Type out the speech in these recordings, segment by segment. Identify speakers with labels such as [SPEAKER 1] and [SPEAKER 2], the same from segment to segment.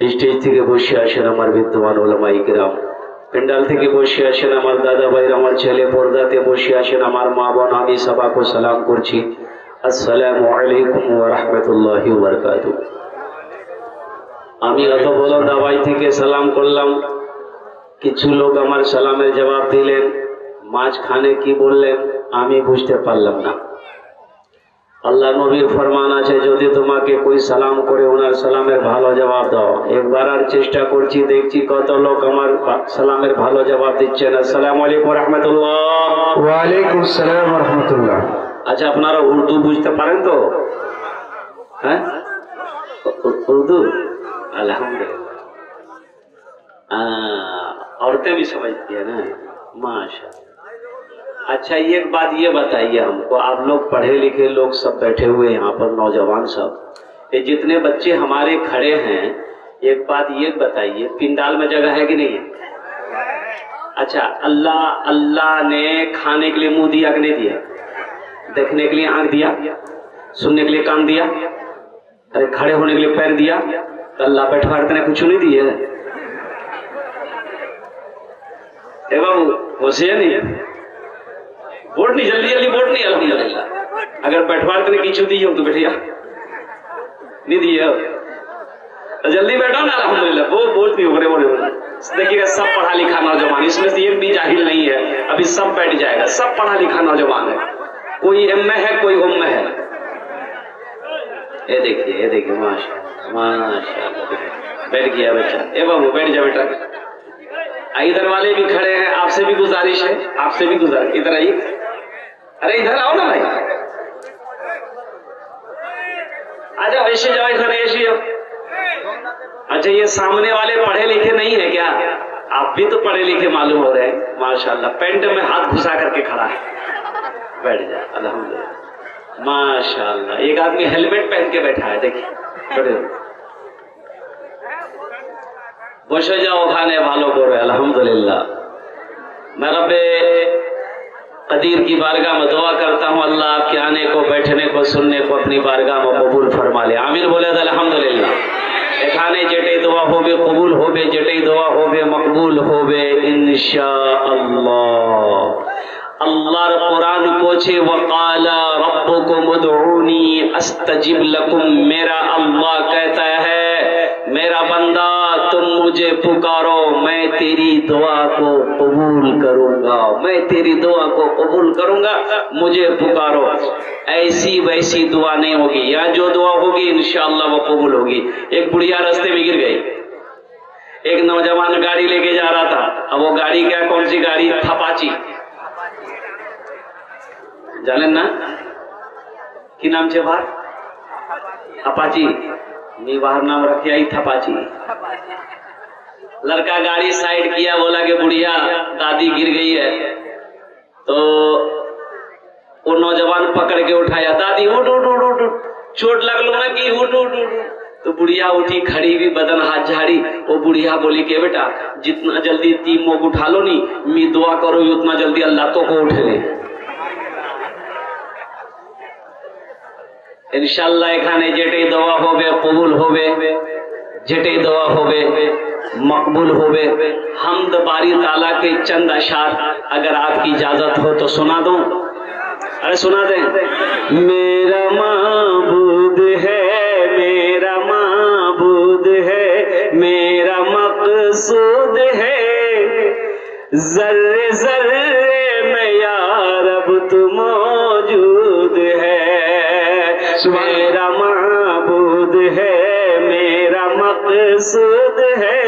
[SPEAKER 1] Stage থেকে বসে আসেন আমার বিদ্যমান ওলামায়ে কেরাম, পেন্ডাল থেকে বসে আসেন আমার দাদা ভাইরা, আমার ছেলে পর্দাতে বসে আসেন আমার মা বোন, আমি সবাইকে সালাম করছি। আসসালামু আলাইকুম ওয়া রাহমাতুল্লাহি ওয়া বারাকাতুহু। আমি অত বড় দাওয়াই থেকে সালাম করলাম, কিছু লোক আমার সালামের জবাব দিলেন, মাঝখানে কি বললেন আমি বুঝতে পারলাম না। আল্লাহ নবীর ফরমান আছে, যদি তোমাকে কোই সালাম করে ওনার সালামের ভালো জবাব দাও। একবার আর চেষ্টা করছি, দেখছি কত লোক আমার সালামের ভালো জবাব দিচ্ছেন। আসসালামু আলাইকুম ওয়া রাহমাতুল্লাহ।
[SPEAKER 2] ওয়া আলাইকুম আসসালাম ওয়া রাহমাতুল্লাহ।
[SPEAKER 1] আচ্ছা, আপনারা উর্দু বুঝতে পারেন তো? হ্যাঁ, उर्दू अल्हम्दुलिल्लाह। औरतें भी समझती है ना, माशाअल्लाह। अच्छा, एक बात ये बताइए हमको, आप लोग पढ़े लिखे लोग सब बैठे हुए यहाँ पर, नौजवान सब, ये जितने बच्चे हमारे खड़े हैं, एक बात ये बताइए, पिंडाल में जगह है कि नहीं है? अच्छा, अल्लाह ने खाने के लिए मुंह दिया कि नहीं दिया? देखने के लिए आंख दिया? सुनने के लिए कान दिया? अरे खड़े होने के लिए पैर दिया? तो अल्लाह बैठवा ने कुछ नहीं दिया? बाबू होशिया नहीं, वोट नहीं, जल्दी जल्दी वोट नहीं। अल्हम्दुलिल्लाह, अगर बैठवा ने किचु दी हो तो बैठिया, नहीं दिए तो जल्दी बैठो ना। अल्हम्दुलिल्लाह, वो वोट नहीं हो रहे। देखिएगा, सब पढ़ा लिखा नौजवान, इसमें से एक भी जाहिल नहीं है, अभी सब बैठ जाएगा। सब पढ़ा लिखा नौजवान है, कोई एम है कोई उम है। ये देखिए माशाअल्लाह माशाअल्लाह, बैठ गया बच्चा। ए बाबू बैठ जा बेटा। इधर वाले भी खड़े हैं, आपसे भी गुजारिश है, आपसे भी गुजारिश, इधर आइए। अरे इधर आओ ना भाई, आ जाओ, ऐसे जाओ, इधर ऐसे जाओ। अच्छा, ये सामने वाले पढ़े लिखे नहीं है क्या? आप भी तो पढ़े लिखे मालूम हो रहे हैं माशाअल्लाह। पेंट में हाथ घुसा करके खड़ा है, बैठ जा। अल्हम्दुलिल्लाह माशाअल्लाह। एक आदमी हेलमेट पहन के बैठा है, देखिए। बसे जाओ, खाने वालों को रहे। अल्हम्दुलिल्लाह, मैं रब्बे कदीर की बारगाह में दुआ करता हूँ, अल्लाह आपके आने को, बैठने को, सुनने को अपनी बारगाह में कबूल फरमा ले। आमीन बोले तो अल्हम्दुलिल्लाह। एखाने जेटे दुआ होबे कबूल होबे, जेटे दुआ होबे मकबूल होबे इंशाअल्लाह। अल्लाह कुरान पूछे, वक़ाला रब्बुकुम उदऊनी अस्तजिब लकुम। मेरा अल्लाह कहता है, मेरा बंदा तुम मुझे पुकारो, मैं तेरी दुआ को कबूल करूंगा, मैं तेरी दुआ को कबूल करूंगा, मुझे पुकारो। ऐसी वैसी दुआ नहीं होगी, यहाँ जो दुआ होगी इंशाअल्लाह वो कबूल होगी। एक बुढ़िया रास्ते में गिर गई, एक नौजवान गाड़ी लेके जा रहा था। अब वो गाड़ी क्या, कौन सी गाड़ी? थपाची, जाने ना की नाम छे बार? अपाची। नी बाहर नाम रखिया थपाची। लड़का गाड़ी साइड किया, बोला कि बुढ़िया दादी गिर गई है। तो वो नौजवान पकड़ के उठाया, दादी उठ उठ उठ उठ, चोट लगलो ना कि उठ उठ उठ। तो बुढ़िया उठी, खड़ी भी, बदन हाथ झाड़ी। वो बुढ़िया बोली कि बेटा जितना जल्दी 3 मोग उठा लो नी, मी दुआ करो उतना जल्दी अल्लाह तो को उठे ले। इंशाल्लाह एखाने जेटे दवा होवे कबूल होवे, जेटे दवा होवे मकबूल होवे। हमद बारी ताला के चंद अशार अगर आपकी इजाजत हो तो सुना दूं। अरे सुना दें। मेरा माबूद है, मेरा माबूद है, मेरा मकसूद है, जर्रे जर्रे में या रब तू मौजूद है। मेरा माबूद है, मेरा मकसूद है,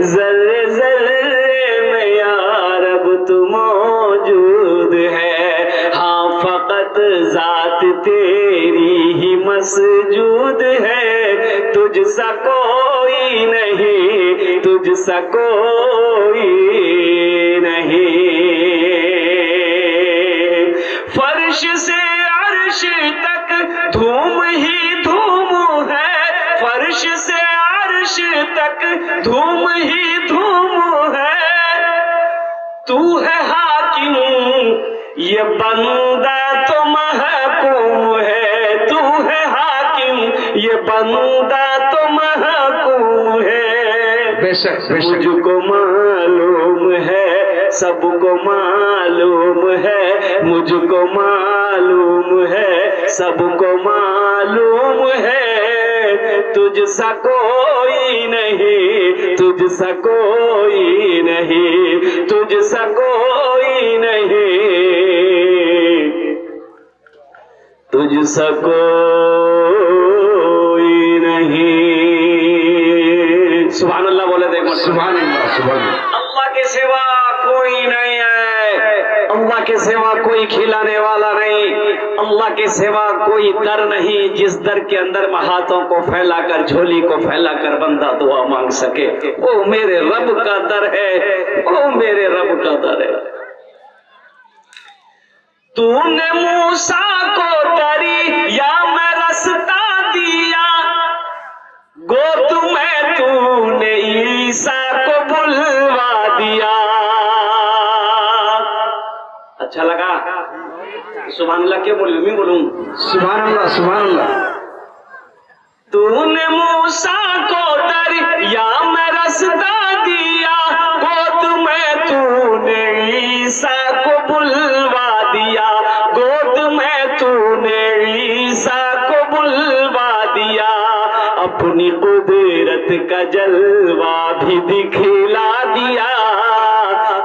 [SPEAKER 1] जर्रे जर्रे में या रब तू मौजूद है। हाँ फकत जात तेरी ही मसजूद है, तुझसा कोई नहीं, तुझसा कोई नहीं। फर्श से अर्श तक धूम ही धूम है, फर्श से अर्श तक धूम ही धूम है। तू है हाकिम ये बंदा तो महकूम है, तू है हाकिम ये बंदा तो महकूम है।
[SPEAKER 2] बेशक बेशक
[SPEAKER 1] मुझको मालूम है, सबको मालूम है, मुझको मालूम है, सबको मालूम है। तुझसा कोई नहीं, तुझसा कोई नहीं, तुझसा कोई नहीं, तुझसा कोई नहीं। सुभान अल्लाह बोले देखो,
[SPEAKER 2] सुभान अल्लाह सुभान अल्लाह।
[SPEAKER 1] अल्लाह के सिवा कोई नहीं है, अल्लाह के सिवा कोई खिलाने वाला नहीं, अल्लाह के सिवा कोई दर नहीं जिस दर के अंदर हाथों को फैलाकर, झोली को फैलाकर बंदा दुआ मांग सके। वो मेरे रब का दर है, वो मेरे रब का दर है। तूने मूसा को दरिया में रास्ता दिया, गोद में तूने ईसा को बुलवा दिया। अच्छा लगा? सुभान अल्लाह क्यों बोलूं? मैं बोलूं
[SPEAKER 2] सुभान अल्लाह सुभान अल्लाह।
[SPEAKER 1] तूने मूसा को दरिया में रास्ता दिया, गोद में तूने ईसा को बुलवा दिया, गोद में तूने ईसा को बुलवा दिया। अपनी कुदरत का जलवा भी दिखला दिया।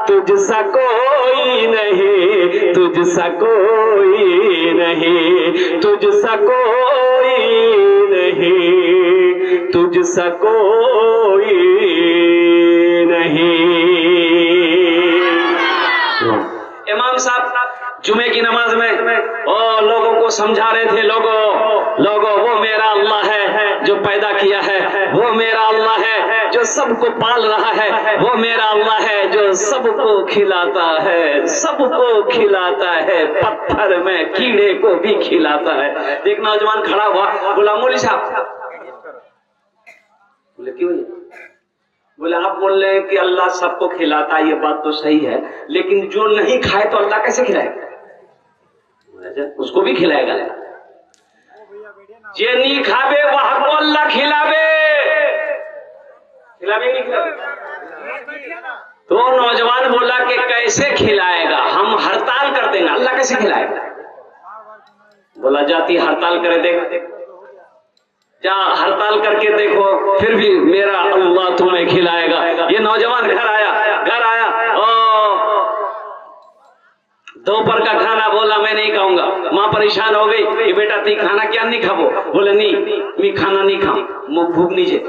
[SPEAKER 1] तुझसा कोई नहीं, तुझसा कोई नहीं, तुझसा कोई नहीं, तुझसा कोई नहीं। इमाम साहब जुमे की नमाज में लोगों को समझा रहे थे, लोगों वो मेरा अल्लाह है जो पैदा किया है, वो मेरा अल्लाह है जो सबको पाल रहा है, वो मेरा अल्लाह है जो सबको खिलाता है, सबको खिलाता है, पत्थर में कीड़े को भी खिलाता है। एक नौजवान खड़ा हुआ, बोला मौलवी साहब, बोले क्यों? बोले आप बोल रहे हैं कि अल्लाह सबको खिलाता है, ये बात तो सही है, लेकिन जो नहीं खाए तो अल्लाह कैसे खिलाएगा? उसको भी खिलाएगा। जे नहीं खावे वह को अल्लाह खिलावे, खिलावे नहीं खिलावे? तो नौजवान बोला कि कैसे खिलाएगा, हम हड़ताल कर देंगे, अल्लाह कैसे खिलाएगा? बोला जाती हड़ताल करे देख, जा हड़ताल करके देखो, फिर भी मेरा अल्लाह तुम्हें खिलाएगा। ये नौजवान घर आया, दोपहर का खाना बोला मैं नहीं खाऊंगा। माँ परेशान हो गई कि बेटा ती खाना क्या नहीं खाबो? बोले नहीं मैं खाना नहीं खाऊं, मुझे भूख नहीं है।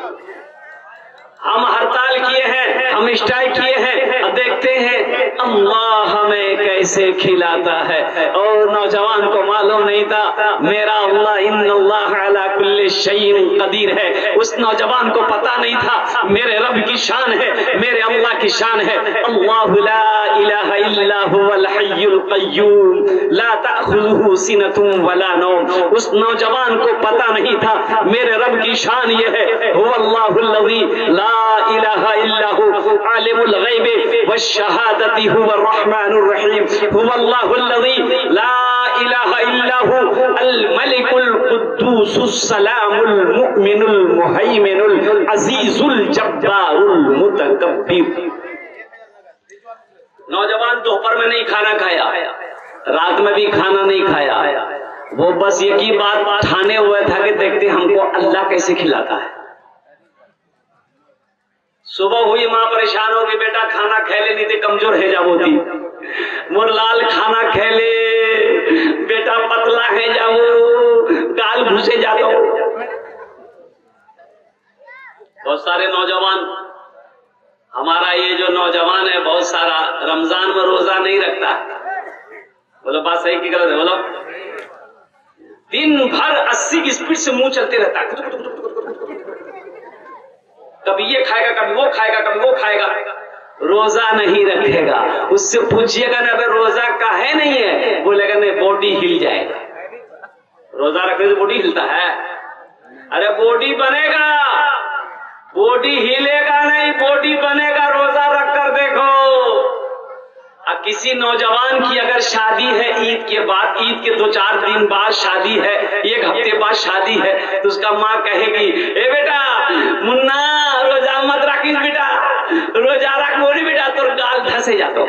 [SPEAKER 1] हम हड़ताल किए हैं, हम स्ट्राइक किए हैं, अब देखते हैं अल्लाह हमें कैसे खिलाता है। और नौजवान को मालूम नहीं था मेरा अल्लाह इन्नल्लाह अला कुल्ली शैइन कदीर है। उस नौजवान को पता नहीं था मेरे रब की शान है, मेरे अल्लाह की शान है। अल्लाहु ला इलाहा इल्ला हुवल हय्युल क़य्यूम ला तअख़ुज़ुहु सिनतुन वला नौम। उस नौजवान को पता नहीं था मेरे रब की शान ये है, हुवल्लाहुल्लज़ी ला इलाहा इल्ला हु आलिमुल ग़ैबि वश्शहादति हुवर रहमानुर रहीम हुवल्लाहुल्लज़ी ला इलाहा इल्ला हु अल मलिकुल कुद्दूसुस सलामुल मुमिनुल मुहैमिनुल अज़ीज़ुल जब्बारुल मुतकब्बिर। नौजवान दोपहर में नहीं खाना खाया, रात में भी खाना नहीं खाया, वो बस एक ही बात ठाने हुए था कि देखते हमको अल्लाह कैसे खिलाता है। सुबह हुई माँ परेशान हो गई, बेटा खाना खेले नहीं थे कमजोर है जाओ थी, मोर लाल खाना खेले बेटा पतला है जाओ गाल घुसे जाता। बहुत सारे नौजवान, हमारा ये जो नौजवान है बहुत सारा रमजान में रोजा नहीं रखता। बोलो बात सही की गलत है? बोलो। दिन भर 80 की स्पीड से मुंह चलते रहता है, कभी ये खाएगा कभी वो खाएगा कभी वो खाएगा, रोजा नहीं रखेगा। उससे पूछिएगा ना अगर रोजा काहे नहीं है, बोलेगा नहीं बॉडी हिल जाएगा। रोजा रखने से बॉडी हिलता है? अरे बॉडी बनेगा, बॉडी हिलेगा नहीं, बॉडी बनेगा। रोजा रख कर देखो। अब किसी नौजवान की अगर शादी है ईद के बाद, ईद के 2-4 दिन बाद शादी है, 1 हफ्ते बाद शादी है, तो उसका माँ कहेगी ए बेटा मुन्ना रोजा मत रखिस बेटा, रोजा रख बोली बेटा तो गाल धसे जातो।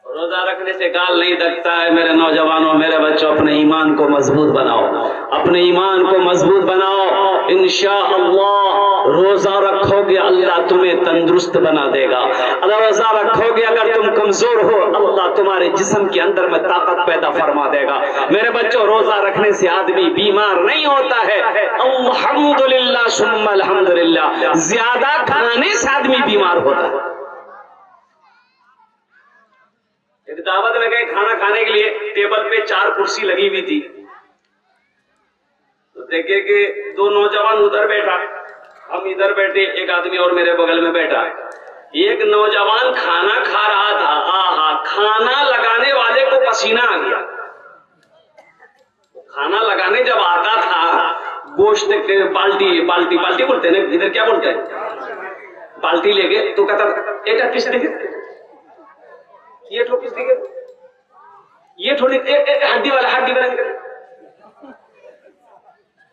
[SPEAKER 1] रोजा रखने से गाल नहीं दकता है। मेरे नौजवानों, मेरे बच्चों, अपने ईमान को मजबूत बनाओ, अपने ईमान को मजबूत बनाओ। इंशाअल्लाह रोजा रखोगे अल्लाह तुम्हें तंदुरुस्त बना देगा। रोजा रखोगे अगर तुम कमजोर हो अल्लाह तुम्हारे जिस्म के अंदर में ताकत पैदा फरमा देगा। मेरे बच्चों, रोजा रखने से आदमी बीमार नहीं होता है। अल्हम्दुलिल्लाह सुम्मा अल्हम्दुलिल्लाह। ज्यादा खाने से आदमी बीमार होता है। एक दावत में गए खाना खाने के लिए, टेबल पे 4 कुर्सी लगी हुई थी, तो देखे कि 2 नौजवान उधर बैठा, हम इधर बैठे, एक आदमी और मेरे बगल में बैठा। एक नौजवान खाना खा रहा था, आहा, खाना लगाने वाले को पसीना आ गया। खाना लगाने जब आता था, गोश्त के बाल्टी बाल्टी बाल्टी बोलते हैं ना, इधर क्या बोलते हैं, बाल्टी लेके तो कहता एक पीस देखे, ये पीस देखे, ये थोड़ी हड्डी वाला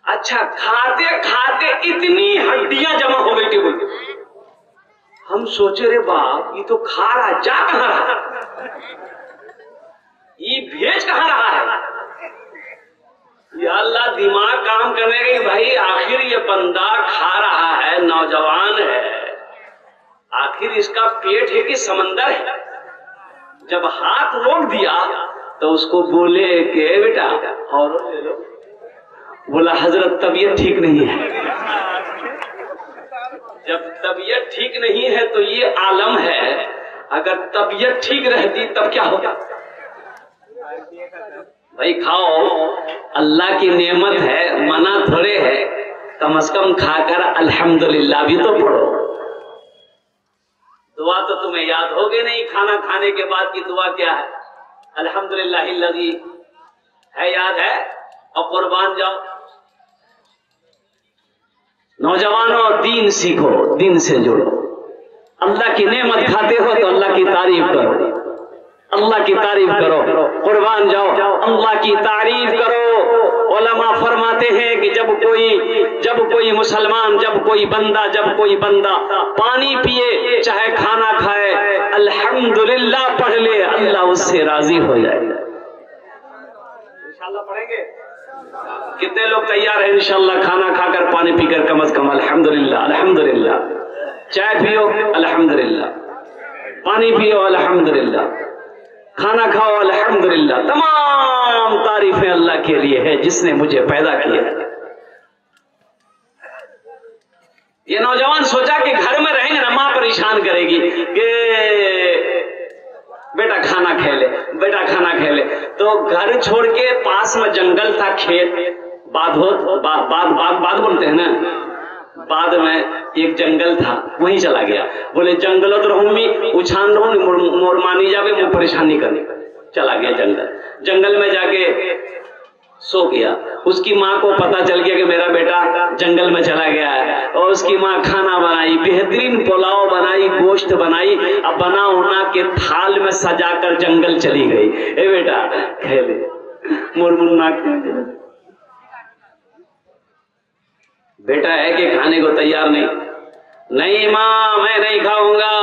[SPEAKER 1] अच्छा, खाते खाते इतनी हड्डियां जमा हो गई टेबल पे। हम सोचे रे बाप ये तो खा रहा, जा कहां रहा, ये भेज कहां रहा है। या अल्लाह दिमाग काम करने गई भाई, आखिर ये बंदा खा रहा है, नौजवान है, आखिर इसका पेट है कि समंदर है। जब हाथ रोक दिया तो उसको बोले कि बेटा और ले लो। बोला हजरत तबीयत ठीक नहीं है। जब तबीयत ठीक नहीं है तो ये आलम है, अगर तबीयत ठीक रहती तब क्या होगा। भाई खाओ, अल्लाह की नेमत है, मना थोड़े है, कम से कम खाकर अल्हम्दुलिल्लाह भी तो पढ़ो। दुआ तो तुम्हें याद होगी नहीं, खाना खाने के बाद की दुआ क्या है, अल्हम्दुलिल्लाहिल्लज़ी है, याद है, और कुर्बान जाओ। नौजवानों, दीन सीखो, दीन से जुड़ो। अल्लाह की नेमत खाते हो तो अल्लाह की तारीफ करो, अल्लाह की तारीफ करो, कुर्बान जाओ, अल्लाह की तारीफ करो। उलमा फरमाते हैं कि जब कोई मुसलमान, जब कोई बंदा पानी पिए चाहे खाना खाए, अल्हम्दुलिल्लाह पढ़ ले, अल्लाह उससे राजी हो जाएगा। इंशाअल्लाह पढ़ेंगे। कितने लोग तैयार हैं इंशाअल्लाह खाना खाकर पानी पीकर कम से कम अल्हम्दुलिल्लाह, अल्हम्दुलिल्लाह। चाय पियो अल्हम्दुलिल्लाह, पानी पियो अल्हम्दुलिल्लाह, खाना खाओ अल्हम्दुलिल्लाह। तमाम तारीफें अल्लाह के लिए है जिसने मुझे पैदा किया है। ये नौजवान सोचा कि घर में रहेंगे ना माँ परेशान करेगी कि बेटा खाना खा ले, बेटा खाना खा ले। तो घर छोड़ के पास में जंगल था, खेत, बाद बोलते हैं ना, बाद में एक जंगल था, वहीं चला गया। बोले जंगल तो रहूंगी उछान रहूं मोर मानी जावे मुझे परेशानी करने। चला गया जंगल में जाके सो गया। उसकी माँ को पता चल गया कि मेरा बेटा जंगल में चला गया है, और उसकी माँ खाना बनाई, बेहतरीन पुलाव बनाई, गोश्त बनाई, अब बना उना के थाल में सजाकर जंगल चली गई। ए बेटा खेले मुरमुन्ना खेले। बेटा है कि खाने को तैयार नहीं माँ मैं नहीं खाऊंगा,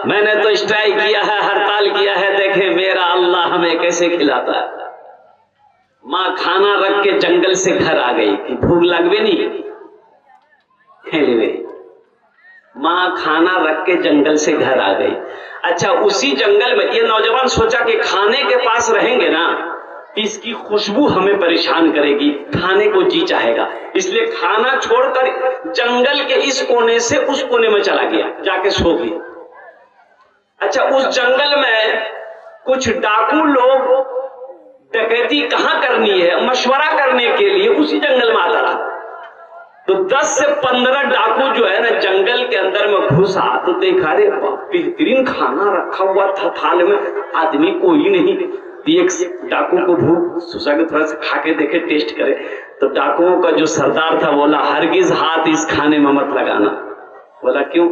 [SPEAKER 1] मैंने तो स्ट्राइक किया है, हड़ताल किया है, देखे मेरा अल्लाह हमें कैसे खिलाता है। माँ खाना रख के जंगल से घर आ गई कि भूख लगवे नहीं खेलवे। माँ खाना रख के जंगल से घर आ गई। अच्छा उसी जंगल में ये नौजवान सोचा कि खाने के पास रहेंगे ना इसकी खुशबू हमें परेशान करेगी, खाने को जी चाहेगा, इसलिए खाना छोड़कर जंगल के इस कोने से उस कोने में चला गया, जाके सो गया। अच्छा उस जंगल में कुछ डाकू लोग डकैती कहां करनी है मशवरा करने के लिए उसी जंगल में आता था। तो 10 से 15 डाकू जो है ना जंगल के अंदर में घुसा तो देखा रे बेहतरीन खाना रखा हुआ था थाल में, आदमी कोई नहीं। एक डाकू को भूख सोचा के थोड़ा सा खा के देखे, टेस्ट करे। तो डाकुओं का जो सरदार था बोला हरगिज हाथ इस खाने में मत लगाना। बोला क्यों?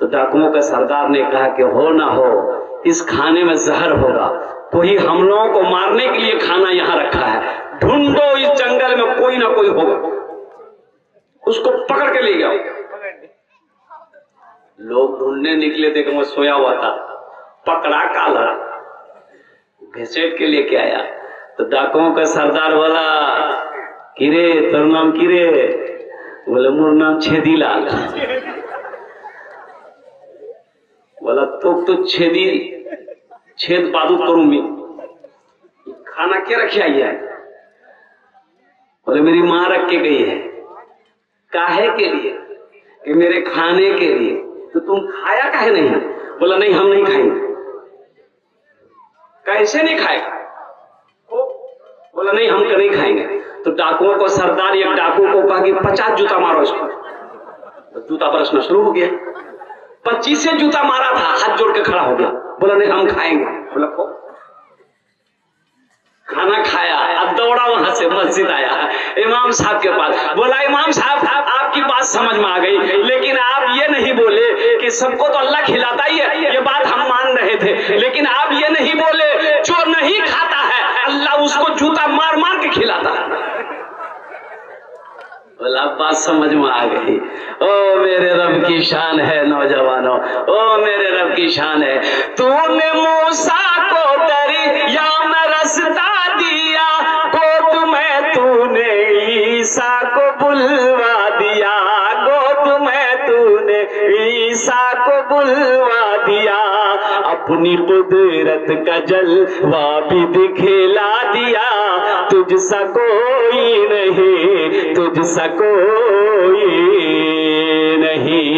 [SPEAKER 1] तो डाकुओं का सरदार ने कहा कि हो ना हो इस खाने में जहर होगा, कोई हम लोगों को मारने के लिए खाना यहाँ रखा है, ढूंढो इस जंगल में कोई ना कोई होगा, उसको पकड़ के ले जाओ। लोग ढूंढने निकले, देखो वो सोया हुआ था, पकड़ा काला घसीट के लेके आया। तो डाकुओं का सरदार बोला किरे तेरा नाम किरे? बोले मोर नाम छेदीलाल। बोला तो छेद बादू करूंगी, खाना क्या रखे आई है? बोले मेरी माँ रख के गई है। काहे के लिए? कि मेरे खाने के लिए। तो तुम खाया काहे नहीं? बोला नहीं हम नहीं खाएंगे। कैसे नहीं खाएगा? बोला नहीं हम नहीं खाएंगे। तो डाकुओं को सरदार एक डाकू को कहा कि 50 जूता मारो इसको। तो जूता बरसना शुरू हो गया। 25 से जूता मारा था, हाथ जोड़ के खड़ा हो गया। बोला नहीं हम खाएंगे। बोला को खाना खाया, अब दौड़ा वहां से मस्जिद आया इमाम साहब के पास। बोला इमाम साहब आपकी बात समझ में आ गई, लेकिन आप ये नहीं बोले कि सबको तो अल्लाह खिलाता ही है, ये बात हम मान रहे थे, लेकिन आप ये नहीं बोले जो नहीं खाता है अल्लाह उसको जूता मार मार के खिलाता है। बोला बात समझ में आ गई। ओ मेरे रब की शान है नौजवानों, ओ मेरे रब की शान है। तूने मूसा को दरिया में रास्ता दिया, गोद में तूने ईसा को बुलवा दिया, गोद में तूने ईसा को बुलवा दिया, अपनी कुदरत का जलवा भी दिखला दिया, तुझसा कोई नहीं, तुझसा कोई नहीं,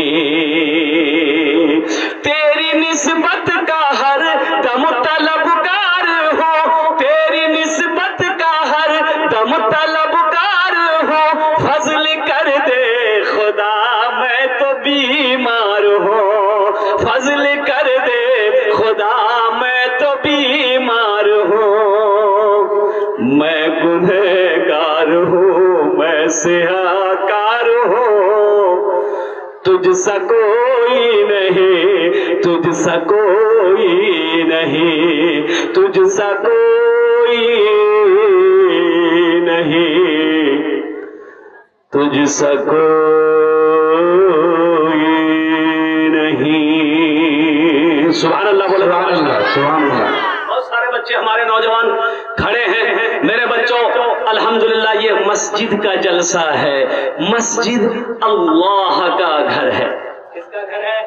[SPEAKER 1] तेरी निस्बत का हर दम तलबगार हो, तेरी निस्बत का हर दम तलबगार हो, फजल कर दे खुदा मैं तो बीमार हूँ, फजल कर दे खुदा मैं तो बीमार हूँ, मैं गुनहगार हूँ, मैं सियाकार हूँ, तुझसा कोई नहीं, तुझसा कोई नहीं, तुझसा कोई नहीं, तुझसा कोई नहीं। सुभान अल्लाह बोले सुभान अल्लाह, सुभान अल्लाह। बहुत सारे बच्चे हमारे नौजवान खड़े हैं। मेरे बच्चों अल्हम्दुलिल्लाह ये मस्जिद का जलसा है, मस्जिद अल्लाह का घर है। किसका घर है?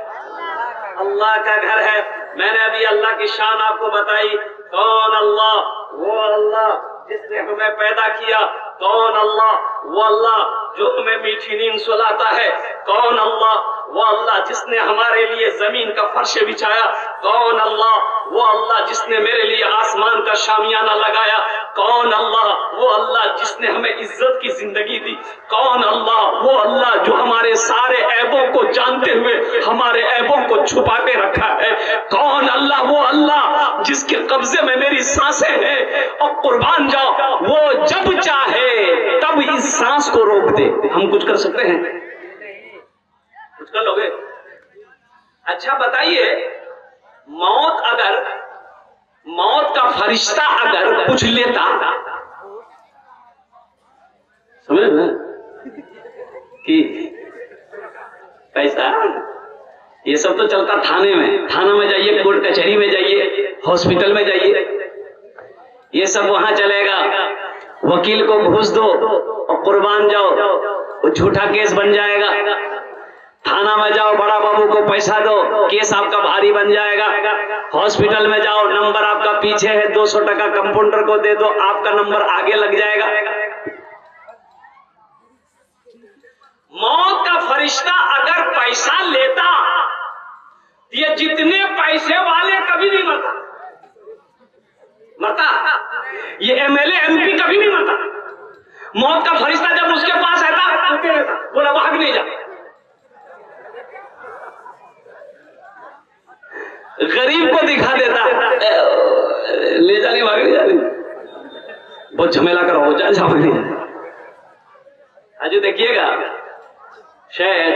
[SPEAKER 1] अल्लाह का घर है। मैंने अभी अल्लाह की शान आपको बताई। कौन अल्लाह? वो अल्लाह जिसने हमें पैदा किया। कौन अल्लाह? वो अल्लाह जो हमें मीठी नींद सुलाता है। कौन अल्लाह? वो अल्लाह जिसने हमारे लिए जमीन का फर्श बिछाया। कौन अल्लाह? वो अल्लाह जिसने मेरे लिए आसमान का शामियाना लगाया। कौन अल्लाह? वो अल्लाह जिसने हमें इज्जत की जिंदगी दी। कौन अल्लाह? वो अल्लाह जो हमारे सारे ऐबों को जानते हुए हमारे ऐबों को छुपा के रखा है। कौन अल्लाह? वो अल्लाह जिसके कब्जे में मेरी सांसें हैं। और कुर्बान जाओ, वो जब चाहे तब इस सांस को रोक दे। हम कुछ कर सकते हैं? कुछ कर लोगे? अच्छा बताइए, मौत का फरिश्ता अगर कुछ लेता, समझ ना कि पैसा, ये सब तो चलता थाने में जाइए, कोर्ट कचहरी में जाइए, हॉस्पिटल में जाइए, ये सब वहां चलेगा। वकील को घूस दो और कुर्बान जाओ, वो झूठा केस बन जाएगा। थाना में जाओ, बड़ा बाबू को पैसा दो, केस आपका भारी बन जाएगा। हॉस्पिटल में जाओ, नंबर आपका पीछे है, 200 टका कंपाउंडर को दे दो, आपका नंबर आगे लग जाएगा। मौत का फरिश्ता अगर पैसा लेता, ये जितने पैसे वाले कभी नहीं मरता, ये एमएलए एमपी कभी नहीं मरता। मौत का फरिश्ता जब उसके पास आता, बोला भाग नहीं जा। गरीब को दिखा देता, ले जाने भाग नहीं जाने, बहुत झमेला करो, हो जाए भाग नहीं जाने। आज देखिएगा, शायद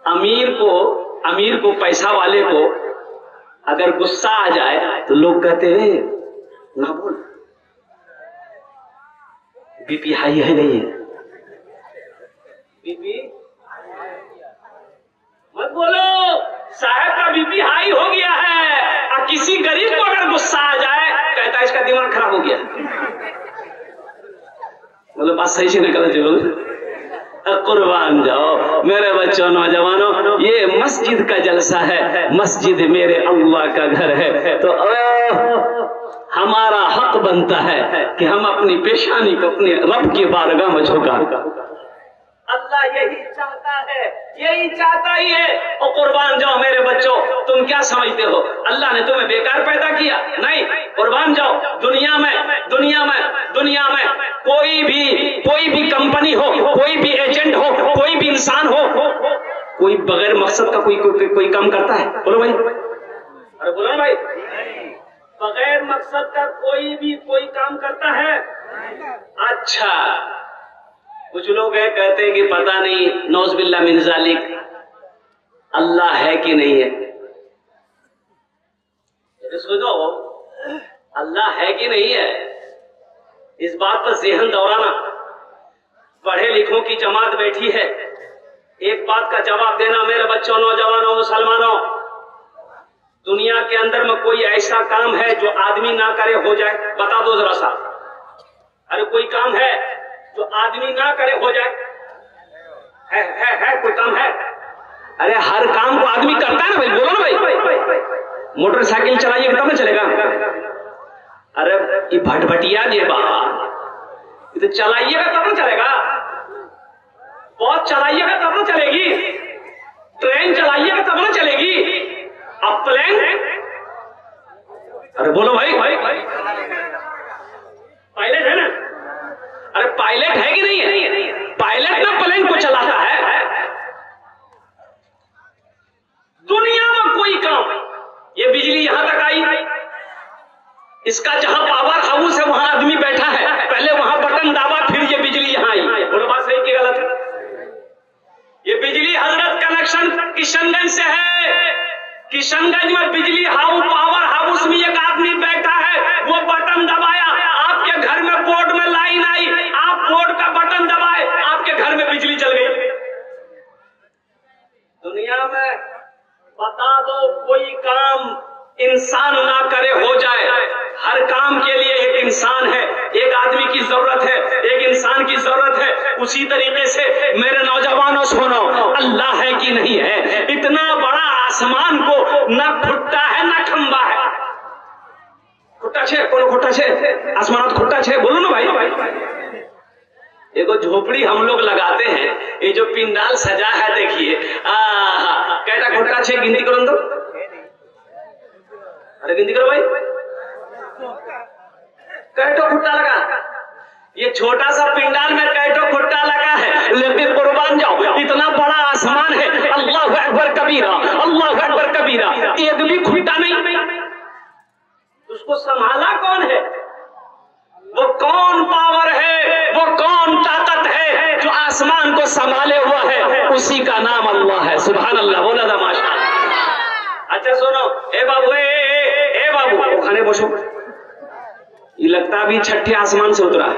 [SPEAKER 1] अमीर को पैसा वाले को अगर गुस्सा आ जाए तो लोग कहते हैं ना बोल, बीपी हाई है, नहीं है बीपी मत बोलो, साहब का बीपी हाई हो गया है। और किसी गरीब को अगर गुस्सा आ जाए, कहता है इसका दिमाग खराब हो गया। बोलो बात सही से निकल जो। कुर्बान जाओ मेरे बच्चों, नौजवानों, ये मस्जिद का जलसा है, मस्जिद मेरे अल्लाह का घर है। तो हमारा हक बनता है कि हम अपनी पेशानी को अपने रब की बारगाह में झुका। अल्लाह यही चाहता है, यही चाहता ही है। और कुर्बान जाओ मेरे बच्चों, तुम क्या समझते हो अल्लाह ने तुम्हें बेकार पैदा किया? नहीं, कुर्बान जाओ। दुनिया में कोई भी कंपनी हो, कोई भी एजेंट हो, कोई भी इंसान हो, कोई बगैर मकसद का कोई काम करता है? बोलो भाई, अरे बोलो भाई, बगैर मकसद का कोई काम करता है? अच्छा, कुछ लोग है कहते हैं कि पता नहीं, नौज बिल्ला मिन जालिक, अल्लाह है कि नहीं है। सोचो अल्लाह है कि नहीं है, इस बात पर ज़हन दौड़ाना। पढ़े लिखों की जमात बैठी है, एक बात का जवाब देना मेरे बच्चों, नौजवानों, मुसलमानों। दुनिया के अंदर में कोई ऐसा काम है जो आदमी ना करे हो जाए? बता दो जरा सा। अरे कोई काम है जो आदमी ना करे हो जाए? है कोई काम है? अरे हर काम को आदमी करता है ना भाई, बोलो ना भाई। मोटरसाइकिल चलाइए तब ना चलेगा। अरे ये भटभटिया ये बात, तो चलाइएगा तब ना चलेगा। बहुत चलाइएगा तब ना चलेगी। ट्रेन चलाइएगा तब ना चलेगी। अब प्लेन, अरे बोलो भाई, पायलट है ना? अरे पायलट है कि नहीं है? पायलट ना प्लेन को चलाता है। दुनिया में कोई काम, ये बिजली यहां तक आई, इसका जहां पावर हाउस है वहां आदमी बैठा है, पहले वहां बटन दाबा, फिर ये बिजली यहां आई। बोलो बात सही कि गलत है? ये बिजली हजरत कनेक्शन किशनगंज से है। किशनगंज में बिजली पावर हाउस में एक आदमी बैठा है, वो बटन दबाया, आपके घर में बोर्ड में लाइन आई, आप बोर्ड का बटन दबाए, आपके घर में बिजली चल गई। दुनिया में बता दो कोई काम इंसान ना करे हो जाए। हर काम के लिए एक इंसान है, एक आदमी की जरूरत है, एक इंसान की जरूरत है। उसी तरीके से मेरे नौजवानों सुनो, अल्लाह है कि नहीं है? इतना बड़ा आसमान को ना खुट्टा है ना खंबा है। खुट्टा छे, कोनो खुट्टा छे? आसमान खुट्टा छे? बोलो ना भाई। देखो झोपड़ी हम लोग लगाते हैं, ये जो पिंडाल सजा है देखिए, कैटा खुट्टा छे गिनती करो तो, अरे गिनती करो भाई, कैटो खुट्टा लगा, ये छोटा सा पिंडाल में कैटो खुट्टा लगा है, लेकिन कुर्बान जाओ इतना बड़ा आसमान है, अल्लाहु अकबर कबीरा, अल्लाहु अकबर कबीरा, एक भी खुट्टा नहीं, उसको संभाला कौन है? वो कौन पावर है, वो कौन ताकत है जो आसमान को संभाले हुआ है? उसी का नाम अल्लाह है। सुभान अल्लाह, बोला था माशाअल्लाह। अच्छा सुनो, ए बाबू, ए बाबू खाने बसो, ये लगता भी छठे आसमान से उतरा है।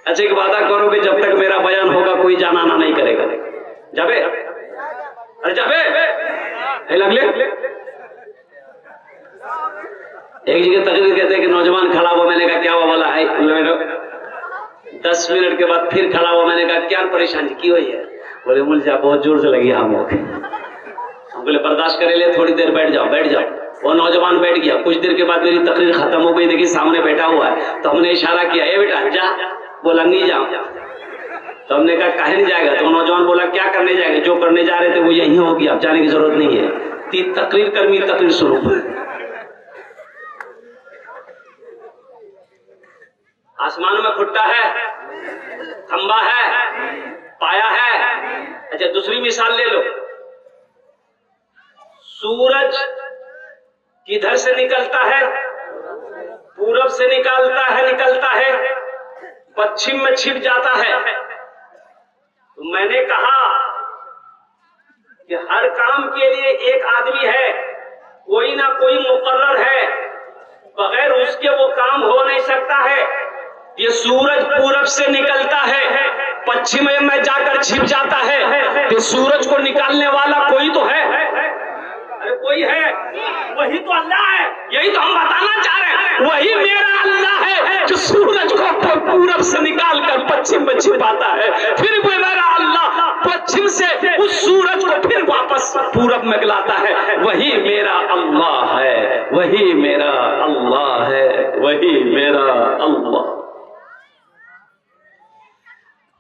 [SPEAKER 1] अच्छा एक वादा करो कि जब तक मेरा बयान होगा कोई जाना आना नहीं करेगा। जाबे, अरे जाबे लगले। एक जगह तकरीर कहते हैं कि नौजवान खड़ा हुआ, मैंने कहा क्या हुआ? बोला है 10 मिनट के बाद फिर खड़ा हुआ, मैंने कहा क्या परेशानी की हुई है? बोले मुझे बहुत जोर से लगी हम बोले बर्दाश्त करे ले, थोड़ी देर बैठ जाओ, बैठ जाओ। वो नौजवान बैठ गया, कुछ देर के बाद मेरी तकरीर खत्म हो गई, देखिए सामने बैठा हुआ है, तो हमने इशारा किया, ए बेटा जा, बोला नहीं जाओ। तो हमने कहा काहे नहीं जाएगा? तो नौजवान बोला क्या करने जाएंगे? जो करने जा रहे थे वो यही होगी, अब जाने की जरूरत नहीं है। तकरीर कर्मी तकरीर शुरू। आसमान में खुट्टा है, खंबा है, पाया है। अच्छा दूसरी मिसाल ले लो, सूरज किधर से निकलता है? पूरब से निकलता है, पश्चिम में छिप जाता है। तो मैंने कहा कि हर काम के लिए एक आदमी है, कोई ना कोई मुकर्रर है, बगैर उसके वो काम हो नहीं सकता है। ये सूरज पूरब से निकलता है, पश्चिम में जाकर छिप जाता है, तो सूरज को निकालने वाला कोई तो है। अरे कोई है, वही तो अल्लाह है। यही तो हम बताना चाह रहे हैं, वही मेरा अल्लाह है जो सूरज को पूरब से निकालकर पश्चिम में छिपाता है। फिर वो मेरा अल्लाह पश्चिम से उस सूरज को फिर वापस पूरब में लाता है। वही मेरा अल्लाह है, वही मेरा अल्लाह है, वही मेरा अल्लाह।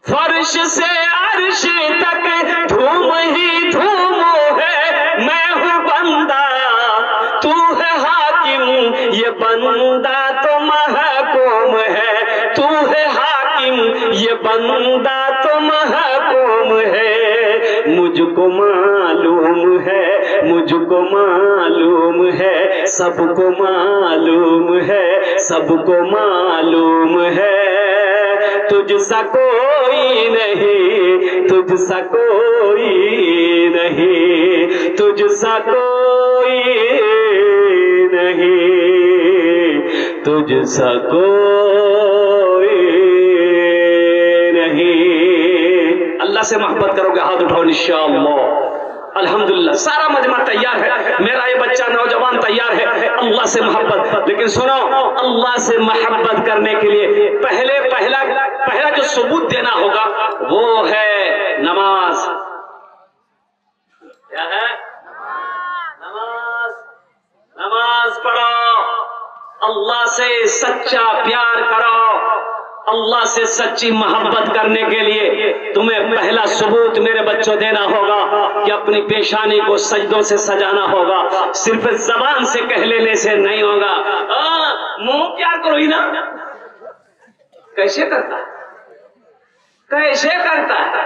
[SPEAKER 1] फर्श से अर्श तक धूम ही धूम है, मैं हूँ बंदा तू है हाकिम, ये बंदा तो महकूम है, तू है हाकिम ये बंदा तो महकूम है। मुझको मालूम है, मुझको मालूम है, सबको मालूम है, सबको मालूम है, तुझसा कोई नहीं, तुझसा कोई नहीं, तुझसा कोई नहीं, तुझसा कोई नहीं। अल्लाह से मोहब्बत करोगे, हाथ उठाओ इंशाअल्लाह। अल्हम्दुलिल्लाह सारा मजमा तैयार है, मेरा ये बच्चा नौजवान तैयार है अल्लाह से मोहब्बत। लेकिन सुनो, अल्लाह से मोहब्बत करने के लिए पहला जो सबूत देना होगा वो है नमाज। क्या है? नमाज। नमाज पढ़ो, अल्लाह से सच्चा प्यार करो। अल्लाह से सच्ची मोहब्बत करने के लिए तुम्हें पहला सबूत मेरे बच्चों देना होगा कि अपनी पेशानी को सजदों से सजाना होगा। सिर्फ जबान से कह लेने से नहीं होगा। मुंह प्यार करो ही ना। कैसे करता है? कैसे करता है?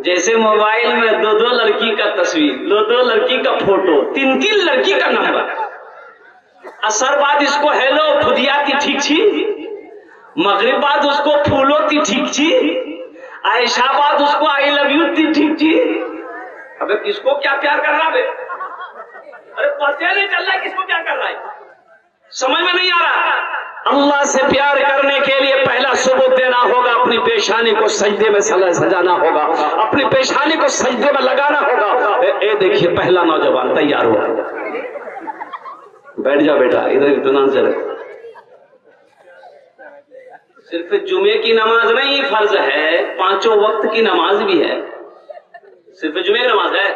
[SPEAKER 1] जैसे मोबाइल में दो लड़की का तस्वीर, दो लड़की का फोटो, 3 लड़की का नंबर, असर बाद इसको हेलो खुदिया की ठीक छी, मगरिब बाद उसको फूलो ती ठीक छी, आयशा बाद उसको आई लव यू ती ठीक छी। अबे किसको क्या प्यार कर रहा है? अरे पता नहीं चल रहा किसको क्या कर रहा है, समझ में नहीं आ रहा। अल्लाह से प्यार करने के लिए पहला सबूत देना होगा, अपनी पेशानी को सजदे में सजाना होगा, अपनी पेशानी को सजदे में लगाना होगा। ए देखिए पहला नौजवान तैयार हुआ। बैठ जा बेटा, इधर इत्मीनान से रखो। सिर्फ जुमे की नमाज नहीं फर्ज है, 5 वक्त की नमाज भी है। सिर्फ जुमे की नमाज है?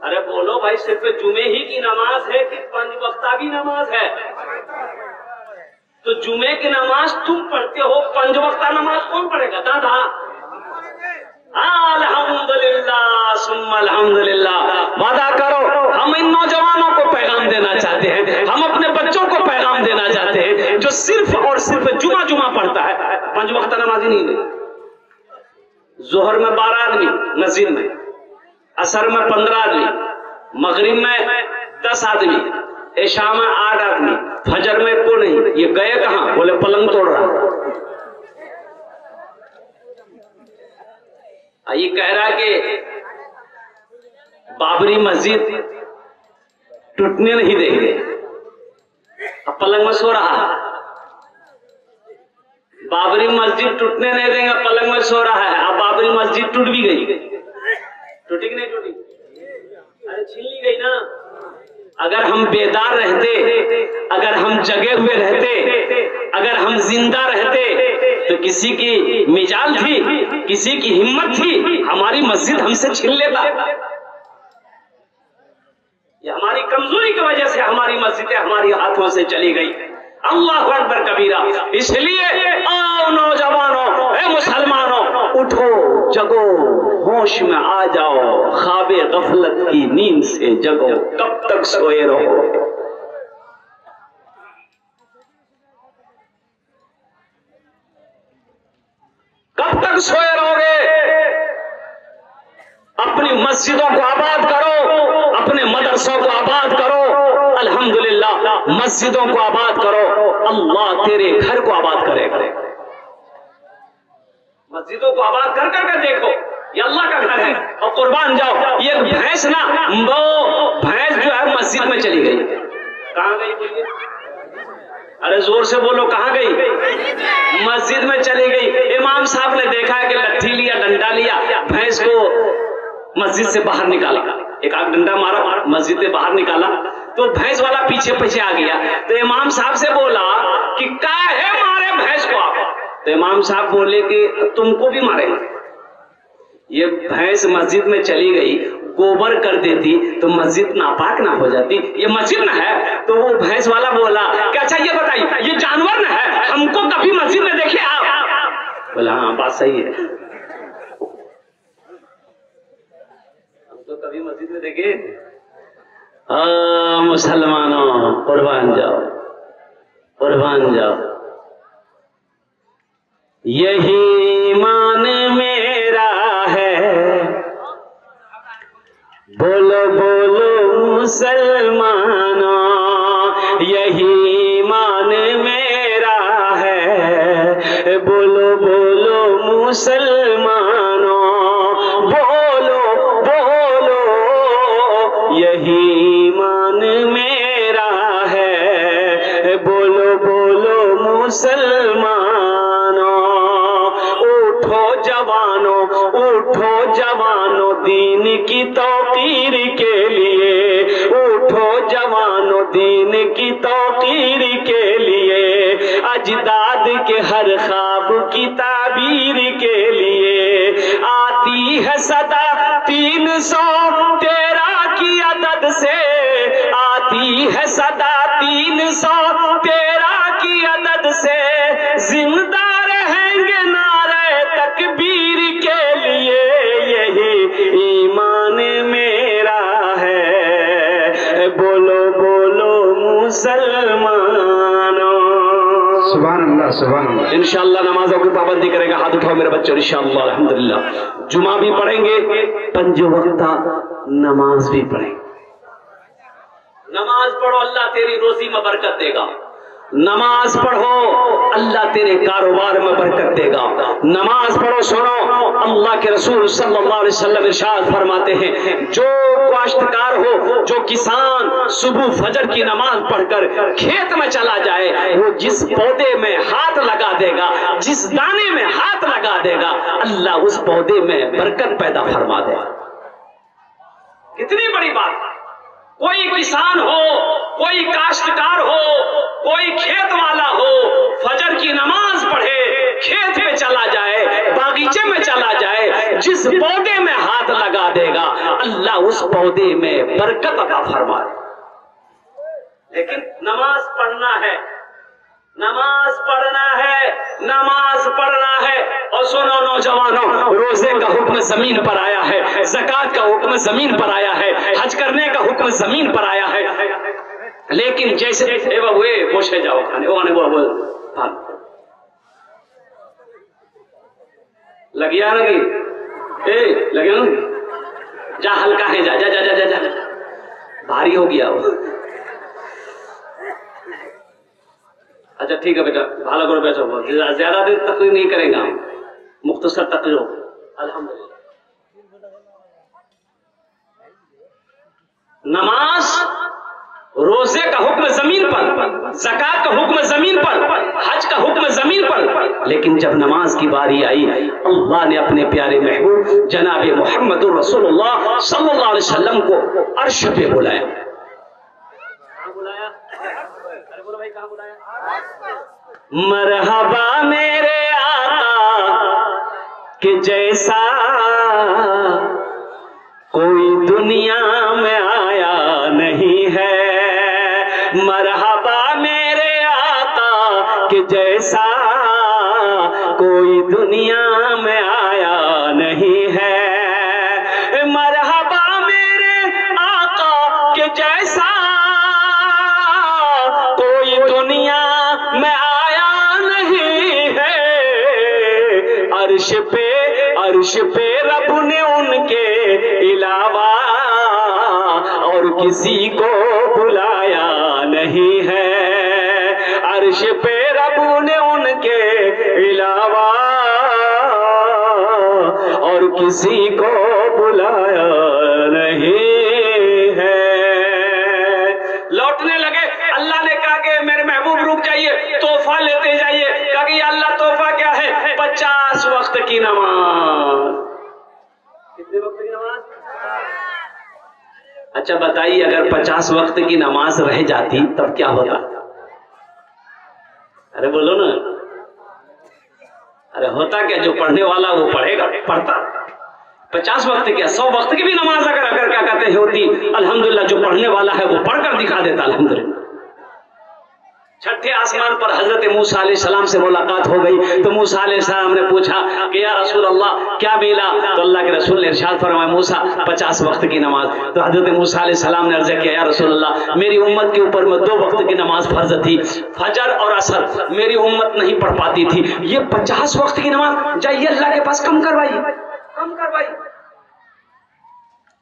[SPEAKER 1] अरे बोलो भाई, सिर्फ जुमे ही की नमाज है कि 5 वक्ता भी नमाज है? तो जुमे की नमाज तुम पढ़ते हो, 5 वक्ता नमाज कौन पढ़ेगा दादा? अल्हम्दुलिल्लाह सुम्मा अल्हम्दुलिल्लाह। वादा करो, हम इन नौजवानों को पैगाम देना चाहते हैं, हम अपने बच्चों को पैगाम देना चाहते हैं जो सिर्फ और सिर्फ जुमा पढ़ता है, 5 वक्त नमाज ही नहीं है। जोहर में 12 आदमी मस्जिद में, असर में 15 आदमी, मगरिब में 10 आदमी, इशा में 8 आदमी, फजर में को नहीं। ये गए कहां? बोले पलंग तोड़ रहा। ये कह रहा कि बाबरी मस्जिद टूटने नहीं देंगे, अब पलंग में सो रहा है। बाबरी मस्जिद टूटने नहीं देंगे, पलंग में सो रहा है। अब बाबरी मस्जिद टूट भी गई, टूटी कि नहीं टूटी? अरे छीन ली गई ना। अगर हम बेदार रहते, अगर हम जगे हुए रहते, अगर हम जिंदा रहते तो किसी की मिजाल थी, किसी की हिम्मत थी, हमारी मस्जिद हमसे छीन लेता। ये हमारी कमजोरी की वजह से हमारी मस्जिदें हमारी हाथों से चली गई। अल्लाह अकबर कबीरा। इसलिए आओ नौजवानों, ए मुसलमानों, उठो जगो, होश में आ जाओ, ख्वाबे गफलत की नींद से जगो। कब तक सोए रहो? कब तक सोए रहोगे? अपनी मस्जिदों को आबाद करो, अपने मदरसों को आबाद करो। अल्हम्दुलिल्लाह, मस्जिदों को आबाद करो, अल्लाह तेरे घर को आबाद करेगा। मस्जिदों को आबाद कर कर देखो, ये अल्लाह का घर है। और कुर्बान जाओ, ये भैंस ना, वो भैंस जो है मस्जिद में चली गई। कहां गई बोलिए? अरे जोर से बोलो, कहां गई? मस्जिद में चली गई। इमाम साहब ने देखा है कि लट्ठी लिया, डंडा लिया, भैंस को मस्जिद से बाहर निकाला, एक आग डंडा मारा, मस्जिद से बाहर निकाला, तो भैंस वाला पीछे पीछे आ गया। तो इमाम साहब से बोला कि क्या है मारे भैंस को आप? तो इमाम साहब बोले कि तुमको भी मारे। ये भैंस मस्जिद में चली गई, गोबर कर देती तो मस्जिद नापाक ना हो जाती, ये मस्जिद ना है। तो वो भैंस वाला बोला कि अच्छा ये बताइए, ये जानवर ना है, हमको कभी मस्जिद में देखे आप? बोला हाँ बात सही है, हमको कभी मस्जिद में देखे। मुसलमानों कुर्बान जाओ, कुर्बान जाओ। यही ईमान मेरा है, बोलो बोलो मुसलमानों, यही ईमान मेरा है, बोलो बोलो मुसलमानों, बोलो बोलो, यही ईमान मेरा है, बोलो बोलो मुसलमानों। उठो जवानों दीन की तौकीर के लिए, उठो जवानों दीन की तौकीर के लिए, अजदाद के हर ख्वाब की ताबीर के लिए। आती है सदा 313 की अदद से, आती है सदा 313 की अदद से, जिंदा रहेंगे नारे तकबीर के लिए, यही ईमान मेरा है, बोलो बोलो मुसलमानों।
[SPEAKER 2] सुभान अल्लाह, सुभान अल्लाह।
[SPEAKER 1] इंशाअल्लाह नमाजों की पाबंदी करेंगे, हाथ उठाओ मेरे बच्चों, इंशाअल्लाह अल्हम्दुलिल्लाह। जुमा भी पढ़ेंगे, 5 वक्ता नमाज भी पढ़ेंगे। नमाज पढ़ो, अल्लाह तेरी रोजी में बरकत देगा। नमाज पढ़ो, अल्लाह तेरे कारोबार में बरकत देगा। नमाज पढ़ो, सुनो, अल्लाह के रसूल सल्लल्लाहु अलैहि वसल्लम इरशाद फरमाते हैं, जो काश्तकार हो, जो किसान सुबह फजर की नमाज पढ़कर खेत में चला जाए, वो जिस पौधे में हाथ लगा देगा, जिस दाने में हाथ लगा देगा, अल्लाह उस पौधे में बरकत पैदा फरमा देगा। कितनी बड़ी बात। कोई किसान हो, कोई काश्तकार हो, कोई खेत वाला हो, फजर की नमाज पढ़े, खेत में चला जाए, बागीचे में चला जाए, जिस पौधे में हाथ लगा देगा, अल्लाह उस पौधे में बरकत अता फरमा दे। लेकिन नमाज पढ़ना है, नमाज पढ़ना है, नमाज पढ़ना है। और सुनो नौजवानों, रोजे का हुक्म जमीन पर आया है, ज़कात का हुक्म जमीन पर आया है, हज करने का हुक्म जमीन पर आया है। लेकिन जैसे ए बाबू पोछे जाओ खाने वो लगिया लगी लगे जा, हल्का है, जा जा जा जा जा, भारी हो गया वो। अच्छा ठीक है बेटा, भाला करो, बैठो, ज्यादा देर तकरीर नहीं करेंगे हम, मुख्तसर तकरीर। अल्हम्दुलिल्लाह। नमाज, रोजे का हुक्म जमीन पर, ज़कात का हुक्म जमीन पर, हज का हुक्म जमीन पर। लेकिन जब नमाज की बारी आई, अल्लाह ने अपने प्यारे महबूब जनाब मोहम्मद रसूलुल्लाह सल्लल्लाहु अलैहि वसल्लम को अर्श पे बुलाया। कहाँ बुलाया? अरे बोलो भाई, कहाँ बुलाया? मरहबा मेरे आका के जैसा कोई दुनिया में आया नहीं है। मरहबा मेरे आका के जैसा कोई दुनिया में आया नहीं है। मरहबा मेरे आका के जैसा कोई दुनिया में आया नहीं है। अर्श पे रब ने उनके अलावा और किसी को बुलाया नहीं है। अर्श पे रब ने उनके अलावा और किसी को बुलाया नहीं है। लौटने लगे, अल्लाह ने कहा कि मेरे महबूब रुक जाइए, तोहफा लेते जाइए। कहा कि अल्लाह तोहफा क्या है? 50 वक्त की नमाज। कितने वक्त की नमाज? अच्छा बताइए, अगर 50 वक्त की नमाज रह जाती तब क्या होता? अरे बोलो ना, अरे होता क्या? जो पढ़ने वाला वो पढ़ेगा, पढ़ता। 50 वक्त क्या, 100 वक्त की भी नमाज अगर क्या कहते हैं होती, अल्हम्दुलिल्लाह जो पढ़ने वाला है वो पढ़कर दिखा देता। अल्हम्दुलिल्लाह। छठे आसमान पर हजरत मूसा अलैहिस्सलाम से मुलाकात हो गई तो मूसा अलैहिस्सलाम ने पूछा कि या रसूल अल्लाह क्या मिला? तो अल्लाह के रसूल ने इरशाद फरमाया, मूसा 50 वक्त की नमाज। तो हजरत मूसा अलैहिस्सलाम ने अर्ज किया, या रसूल अल्लाह मेरी उम्मत के ऊपर में 2 वक्त की नमाज फर्ज थी, फजर और असर, मेरी उम्मत नहीं पढ़ पाती थी। ये 50 वक्त की नमाज जाइए अल्लाह के पास कम करवाइए, कम करवाइए।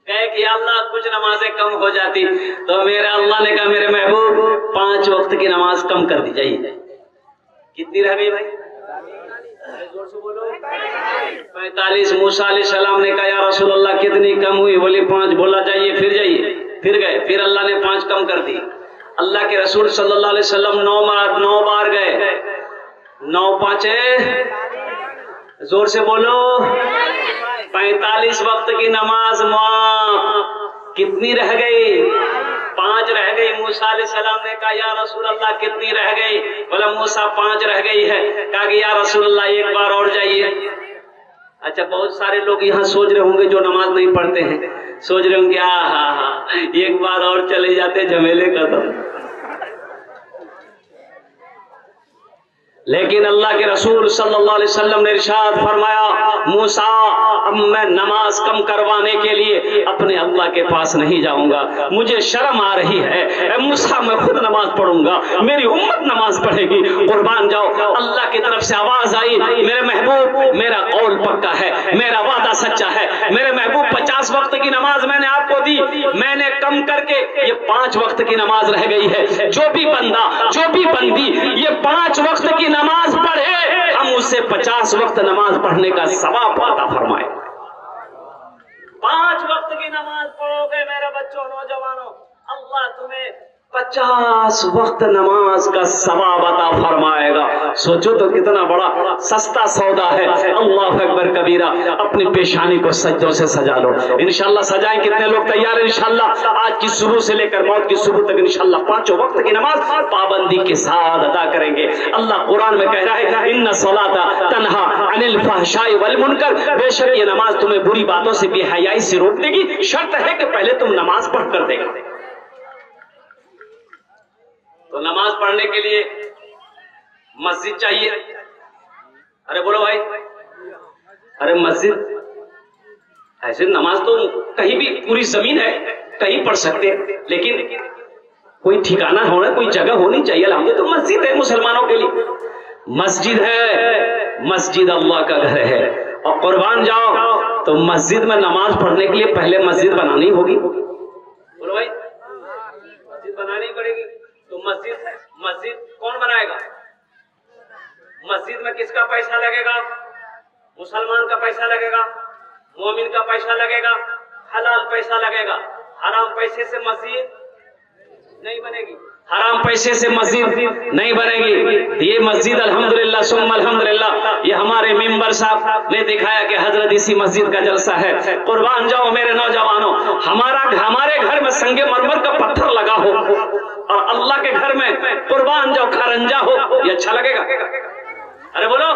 [SPEAKER 1] कहे कि अल्लाह कुछ नमाजें कम हो जाती, तो मेरा अल्लाह ने कहा मेरे महबूब 5 वक्त की नमाज कम कर दी जाइए। कितनी रह गई भाई? जोर से बोलो। 45। मूसा अलैहिस्सलाम ने कहा या रसूल अल्लाह कितनी कम हुई? बोली 5। बोला जाइए, फिर जाइए, फिर गए, फिर अल्लाह ने 5 कम कर दी। अल्लाह के रसूल सल्लल्लाहु अलैहि वसल्लम 9 बार गए। 9 5 जोर से बोलो। 45 वक्त की नमाज कितनी रह गई? 5 रह गई। मूसा अलैहिस्सलाम ने कहा या रसूल अल्लाह कितनी रह गई? बोला मूसा 5 रह गई है। कहा कि या रसूल अल्लाह 1 बार और जाइए। अच्छा, बहुत सारे लोग यहाँ सोच रहे होंगे जो नमाज नहीं पढ़ते हैं, सोच रहे होंगे हाँ 1 बार और चले जाते झमेले खत्म। लेकिन अल्लाह के रसूल सल्लल्लाहु अलैहि वसल्लम ने इरशाद फरमाया, मूसा अब मैं नमाज कम करवाने के लिए अपने अल्लाह के पास नहीं जाऊंगा, मुझे शर्म आ रही है। मूसा मैं खुद नमाज पढ़ूंगा, मेरी उम्मत नमाज पढ़ेगी, कुर्बान जाओ। अल्लाह की तरफ से आवाज आई, मेरे महबूब मेरा कौल पक्का है, मेरा वादा सच्चा है। मेरे महबूब 50 वक्त की नमाज मैंने आपको दी, मैंने कम करके ये 5 वक्त की नमाज रह गई है। जो भी बंदा, जो भी बंदी ये 5 वक्त की नमाज पढ़े, हम उससे 50 वक्त नमाज पढ़ने का सवाब अता फरमाए। 5 वक्त की नमाज पढ़ोगे मेरे बच्चों, नौजवानों, अल्लाह तुम्हें 50 वक्त नमाज का सवाब अता फरमाएगा। सोचो तो कितना बड़ा सस्ता सौदा है। अल्लाह अकबर कबीरा। अपनी पेशानी को सज्जों से सजा लो। इंशाल्लाह सजाएं। कितने लोग तैयार? इंशाल्लाह आज की सुबह से लेकर मौत की सुबह तक इंशाल्लाह 5 वक्त की नमाज पाबंदी के साथ अदा करेंगे। अल्लाह कुरान में कह रहा है, इन्ना सलाता तन्हा अनिल फहशाई वल मुनकर, बेशक ये नमाज तुम्हें बुरी बातों से, बेहयाई से रोक देगी। शर्त है कि पहले तुम नमाज पढ़ कर देगा। तो नमाज पढ़ने के लिए मस्जिद चाहिए। अरे बोलो भाई, अरे मस्जिद ऐसे नमाज तो कहीं भी पूरी जमीन है, कहीं पढ़ सकते हैं, लेकिन कोई ठिकाना होना, कोई जगह होनी चाहिए। अलहम्दुलिल्लाह तो मस्जिद है मुसलमानों के लिए, मस्जिद है, मस्जिद अल्लाह का घर है। और कुर्बान जाओ तो मस्जिद में नमाज पढ़ने के लिए पहले मस्जिद बनानी होगी। बोलो भाई, मस्जिद बनानी पड़ेगी। तो मस्जिद कौन बनाएगा? मस्जिद में किसका पैसा लगेगा? मुसलमान का पैसा लगेगा, मोमिन का पैसा लगेगा, हलाल पैसा लगेगा। हराम पैसे से मस्जिद नहीं बनेगी, हराम पैसे से मस्जिद नहीं बनेगी। ये मस्जिद अल्हम्दुलिल्लाह सुम्मा अल्हम्दुलिल्लाह, ये हमारे मेंबर साहब ने दिखाया कि हजरत इसी मस्जिद का जलसा है। कुर्बान जाओ मेरे नौजवानों, हमारे घर में संगे मरमर का पत्थर लगा हो और अल्लाह के घर में कुर्बान जाओ खरंजा हो, ये अच्छा लगेगा? अरे बोलो,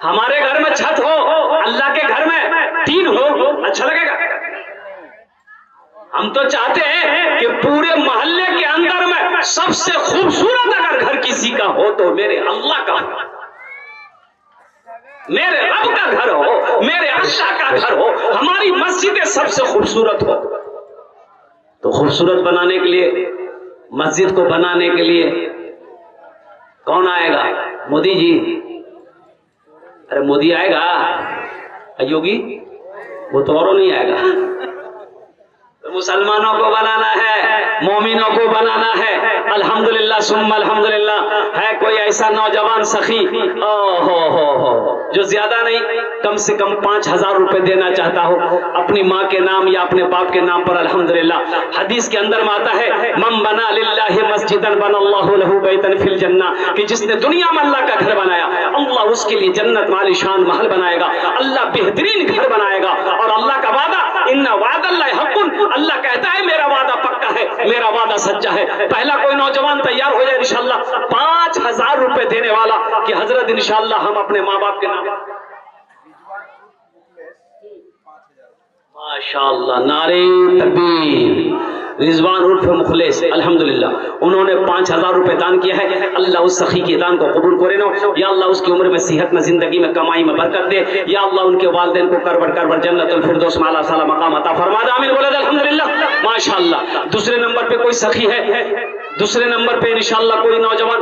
[SPEAKER 1] हमारे घर में छत हो, अल्लाह के घर में टीन हो, अच्छा लगेगा? हम तो चाहते हैं कि पूरे मोहल्ले के अंदर में सबसे खूबसूरत अगर घर किसी का हो तो मेरे अल्लाह का हो, मेरे रब का घर हो, मेरे अल्लाह का घर हो, हमारी मस्जिदें सबसे खूबसूरत हो। तो खूबसूरत बनाने के लिए, मस्जिद को बनाने के लिए कौन आएगा? मोदी जी। अरे मोदी आएगा, योगी वो तो और नहीं आएगा। तो मुसलमानों को बनाना है, मोमिनों को बनाना है। अल्हम्दुलिल्लाह सुम्मा अल्हम्दुलिल्लाह। है कोई ऐसा नौजवान सखी हो जो ज्यादा नहीं, कम से कम 5,000 रुपए देना चाहता हो अपनी माँ के नाम या अपने बाप के नाम पर? अल्हम्दुलिल्लाह हदीस के अंदर में आता है, मन बना लिल्लाहि मस्जिदन बनल्लाहु लहु बैतन फिल जन्ना, कि जिसने दुनिया में अल्लाह का घर बनाया, अल्लाह उसके लिए जन्नत में आलीशान महल बनाएगा, अल्लाह बेहतरीन घर बनाएगा। और अल्लाह का वादा, इन्ना वादल्लाहि हक़्क़ुन, अल्लाह कहता है मेरा वादा पक्का है, मेरा वादा सच्चा है। पहला कोई नौजवान तैयार हो जाए इंशाअल्लाह 5,000 रुपए देने वाला कि हजरत इंशाअल्लाह हम अपने माँ बाप के नाम। माशाअल्लाह, नारे तकबीर। रिजवान उर्फ मुखलिस अल्हम्दुलिल्लाह, उन्होंने 5,000 रुपए दान किया है। अल्लाह उस सखी के दान को कबूल करे ना। या अल्लाह उसकी उम्र में, सेहत में, जिंदगी में, कमाई में बरकत दे। या अल्लाह उनके वालिदैन को करबर जन्नतुल फिरदौस में आला साला मकाम अता फरमा दे। आमीन बोले अल्हम्दुलिल्लाह। माशाअल्लाह। दूसरे नंबर पे कोई सखी है? दूसरे नंबर पे इंशाअल्लाह कोई नौजवान?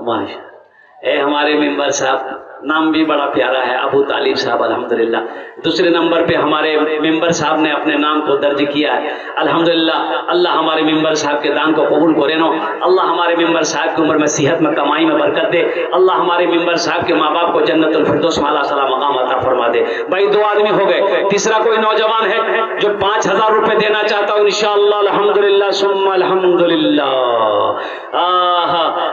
[SPEAKER 1] माशाअल्लाह, हमारे मेंबर साहब, नाम भी बड़ा प्यारा है, अबू तालिब साहब अल्हम्दुलिल्लाह। दूसरे नंबर पे हमारे मेंबर साहब ने अपने नाम को दर्ज किया है अल्हम्दुलिल्लाह। अल्लाह हमारे मेंबर साहब के दान को कबूल करे नो। अल्लाह हमारे मेंबर साहब की उम्र में, सेहत में, कमाई में बरकत दे। अल्लाह हमारे मेंबर साहब के माँ बाप को जन्नतुल फिरदौस में आला साला मकाम अता फरमा दे। भाई 2 आदमी हो गए। तीसरा कोई नौजवान है जो 5,000 रुपए देना चाहता हूँ इंशाअल्लाह अल्हम्दुलिल्लाह सुम्मा अल्हम्दुलिल्लाह।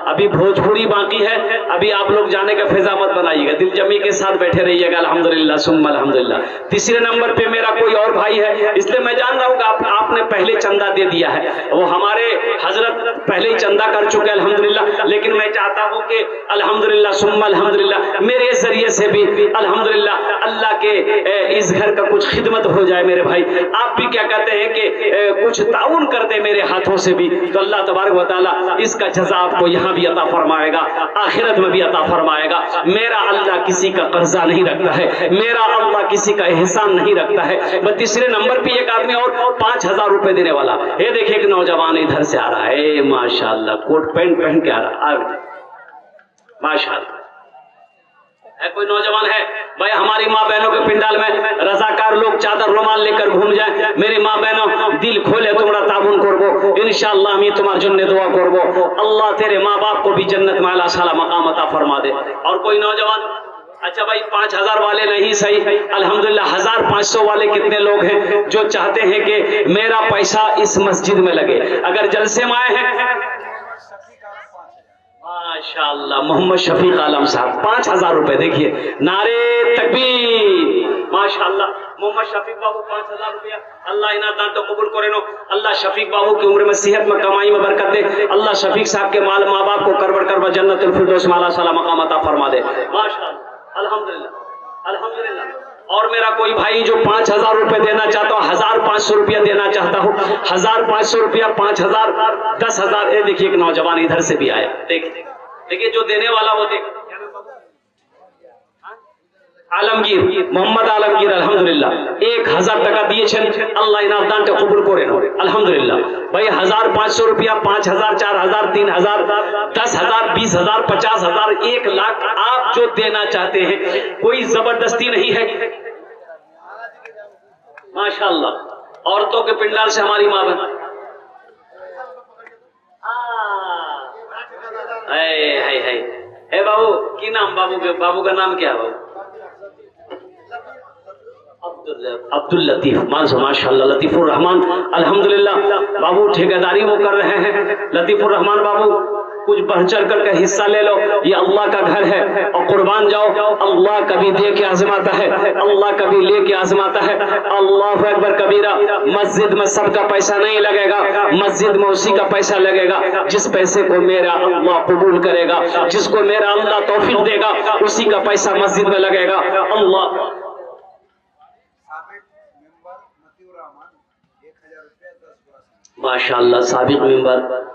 [SPEAKER 1] अभी भोजपुरी बाकी है, अभी आप लोग जाने का फिजा मत बनाइएगा, दिल जमी के साथ बैठे रहिएगा अल्हम्दुलिल्लाह सुम्मा अल्हम्दुलिल्लाह। तीसरे नंबर पे मेरा कोई और भाई है, इसलिए मैं जान रहा हूँ कि आपने पहले चंदा दे दिया है, वो हमारे हजरत पहले ही चंदा कर चुके अल्हम्दुलिल्लाह। लेकिन मैं चाहता हूँ कि अल्हम्दुलिल्लाह सुम्मा अल्हम्दुलिल्लाह मेरे जरिए से भी अल्हम्दुलिल्लाह अल्लाह के इस घर का कुछ खिदमत हो जाए। मेरे भाई आप भी क्या कहते हैं कि कुछ ताउन कर दे मेरे हाथों से भी, तो अल्लाह तबारक व तआला इसका जज़ा आपको यहाँ भी अता फरमाएगा, आखिरत में भी अता फरमाएगा। मेरा अल्लाह किसी का कर्जा नहीं रखता है, मेरा अल्लाह किसी का एहसान नहीं रखता है। मैं तीसरे नंबर पे एक आदमी और 5,000 रुपए देने वाला, ये देखिए एक नौजवान इधर से आ रहा है माशाअल्लाह, कोट पैंट पहन के आ रहा है माशाअल्लाह। है कोई नौजवान है भाई? हमारी माँ बहनों के पिंडाल में रजाकार लोग चादर रुमाल लेकर घूम जाए। मेरी माँ बहनों दिल खोले तुम्हारा ताबुन करबो इंशाअल्लाह, আমি তোমার জন্য দোয়া করব, अल्लाह तेरे माँ बाप को भी जन्नत में आला साला मकाम अता फरमा दे। और कोई नौजवान? अच्छा भाई 5,000 वाले नहीं सही, अल्हम्दुलिल्लाह 1,500 वाले कितने लोग हैं जो चाहते हैं कि मेरा पैसा इस मस्जिद में लगे? अगर जलसे में आए हैं माशाअल्लाह, मोहम्मद शफीक आलम साहब 5,000 रुपए, देखिए नारे तकबीर माशाअल्लाह। मोहम्मद शफीक बाबू 5,000 रुपया, अल्लाह इना दान तो कबूल करे नो। अल्लाह शफीक बाबू की उम्र में, सेहत में, कमाई में बरकत दे। अल्लाह शफीक साहब के माँ बाप को करबर जन्नतुल फिरदौस में आला साला मकाम अता फरमा दे। माशाअल्लाह अल्हम्दुलिल्लाह अल्हम्दुलिल्लाह और मेरा कोई भाई जो 5,000 रुपए देना चाहता हो, 1,500 रुपया देना चाहता हो, 1,500 रुपया, 5,000, 10,000। ये देखिए एक नौजवान इधर से भी आया, देखिए जो देने वाला वो देख, आलमगीर, मोहम्मद आलमगीर, अल्हम्दुलिल्लाह 1,000 টাকা দিয়েছেন। আল্লাহ ইনার দানটা কবুল করে নাও, अल्हम्दुलिल्लाह। भाई 1,500 रुपया, 5,000, 4,000, 3,000, 10,000, 20,000, 50,000, 1 लाख आप जो देना चाहते हैं, कोई जबरदस्ती नहीं है। माशाअल्लाह, औरतों के पिंडाल से हमारी माँ बहन, है बाबू की नाम, बाबू का नाम क्या है बाबू? अब्दुल लतीफ, माशाअल्लाह, लतीफुर रहमान, अल्हम्दुलिल्लाह। बाबू ठेकेदारी वो कर रहे हैं, लतीफुर रहमान बाबू कुछ बढ़ चढ़ करके हिस्सा ले लो, ये अल्लाह का घर है और कुर्बान जाओ। अल्लाह कभी दे के आजमाता है, अल्लाह कभी ले के आजमाता है। अल्लाह अकबर कबीरा। मस्जिद में सबका पैसा नहीं लगेगा, मस्जिद में उसी का पैसा लगेगा जिस पैसे को मेरा अल्लाह कबूल करेगा, जिसको मेरा अल्लाह तौफीक देगा, उसी का पैसा मस्जिद में लगेगा। अल्लाह माशाअल्लाह, साबिक मेंबर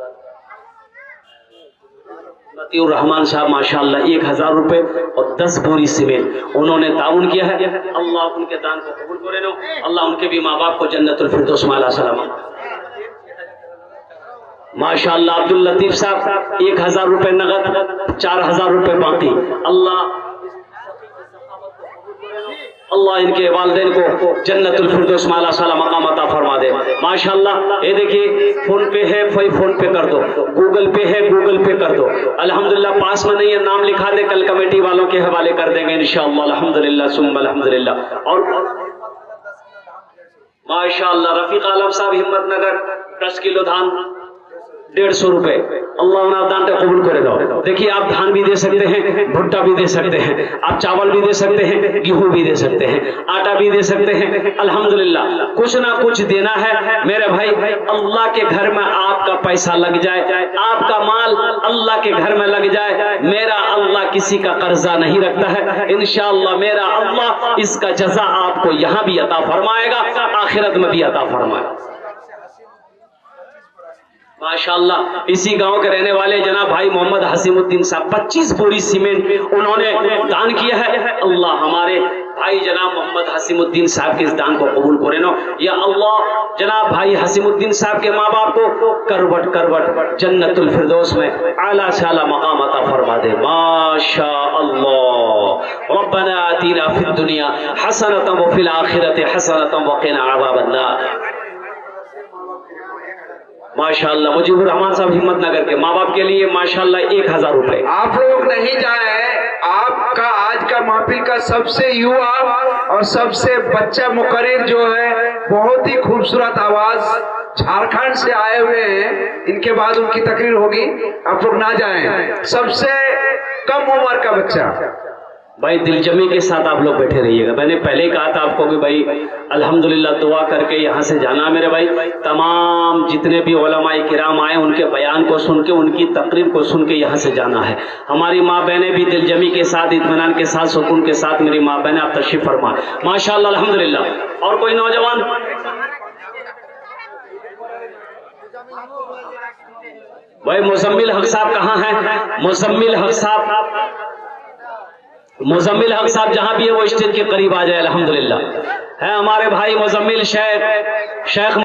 [SPEAKER 1] मतीउर रहमान साहब माशाअल्लाह 1,000 रुपए और 10 बोरी सीमेंट उन्होंने ताउन किया है। अल्लाह उनके दान को कबूल करे नो, अल्लाह उनके भी माँ बाप को जन्नतुल फिरदौस में अला सलामा। माशाअल्लाह अब्दुल लतीफ साहब 1,000 रुपए नगद, 4,000 रुपए बाकी। अल्लाह इनके वालिदैन को जन्नतुल फिरदौस में अला सलाम मकाम अता फरमा दे। माशाअल्लाह, ये देखिए फोन पे है, फोन पे कर दो, गूगल पे है, गूगल पे कर दो। अल्हम्दुलिल्लाह पास में नहीं है, नाम लिखा दे, कल कमेटी वालों के हवाले कर देंगे इंशाअल्लाह। अल्हम्दुलिल्लाह सुम्मा अल्हम्दुलिल्लाह। और माशाअल्लाह रफीक आलम साहब हिम्मतनगर 10 किलो धान 150 रुपए। अल्लाह दान कबूल करे दो। देखिए आप धान भी दे सकते हैं, भुट्टा भी दे सकते हैं, आप चावल भी दे सकते हैं, गेहूं भी दे सकते हैं, आटा भी दे सकते हैं। अल्हम्दुलिल्लाह कुछ ना कुछ देना है मेरे भाई। अल्लाह के घर में आपका पैसा लग जाए, आपका माल अल्लाह के घर में लग जाए। मेरा अल्लाह किसी का कर्जा नहीं रखता है, इंशाअल्लाह मेरा अल्लाह इसका जज़ा आपको यहाँ भी अता फरमाएगा, आखिरत में भी अता फरमाएगा। माशाअल्लाह इसी गांव के रहने वाले जनाब भाई मोहम्मद हसीमुद्दीन साहब 25 बोरी सीमेंट उन्होंने दान किया है। अल्लाह हमारे भाई जनाब मोहम्मद हसीमुद्दीन साहब के इस दान को कबूल करे नो। या अल्लाह जनाब भाई हसीमुद्दीन साहब के माँ बाप को करवट करवट जन्नतुल फिरदौस में आला से आला मकाम अता फरमा दे। माशा अल्लाह। रब्बना आतीना फिद दुनिया हसनतम व फिल आखिरति हसनतम व क़िना अज़ाबन्नार। माशाअल्लाह मुजीबुर रहमान साहब हिम्मतनगर के माँ बाप के लिए माशाअल्लाह 1,000 रुपए।
[SPEAKER 2] आप लोग नहीं जाए, आपका आज का महफिल का सबसे युवा और सबसे बच्चा मुकर्रिर जो है, बहुत ही खूबसूरत आवाज, झारखंड से आए हुए हैं, इनके बाद उनकी तकरीर होगी, आप लोग ना जाएं। सबसे कम उम्र का बच्चा
[SPEAKER 1] भाई दिलजमी के साथ आप लोग बैठे रहिएगा। मैंने पहले कहा था आपको कि भाई अल्हम्दुलिल्लाह दुआ करके यहाँ से जाना मेरे भाई। तमाम जितने भी उलमाए किराम आए उनके बयान को सुन के, उनकी तकरीर को सुन के यहाँ से जाना है। हमारी माँ बहनें भी दिलजमी के साथ, इत्मीनान के साथ, सुकून के साथ मेरी माँ बहनें आप तशरीफ फरमा माशाअल्लाह अल्हम्दुलिल्लाह। और कोई नौजवान भाई मुजम्मिल हक साहब कहाँ है? मुजम्मिल हक साहब जहां भी है वो स्टेज के करीब आ जाए। अल्हम्दुलिल्लाह है हमारे भाई मुजम्मिल शेख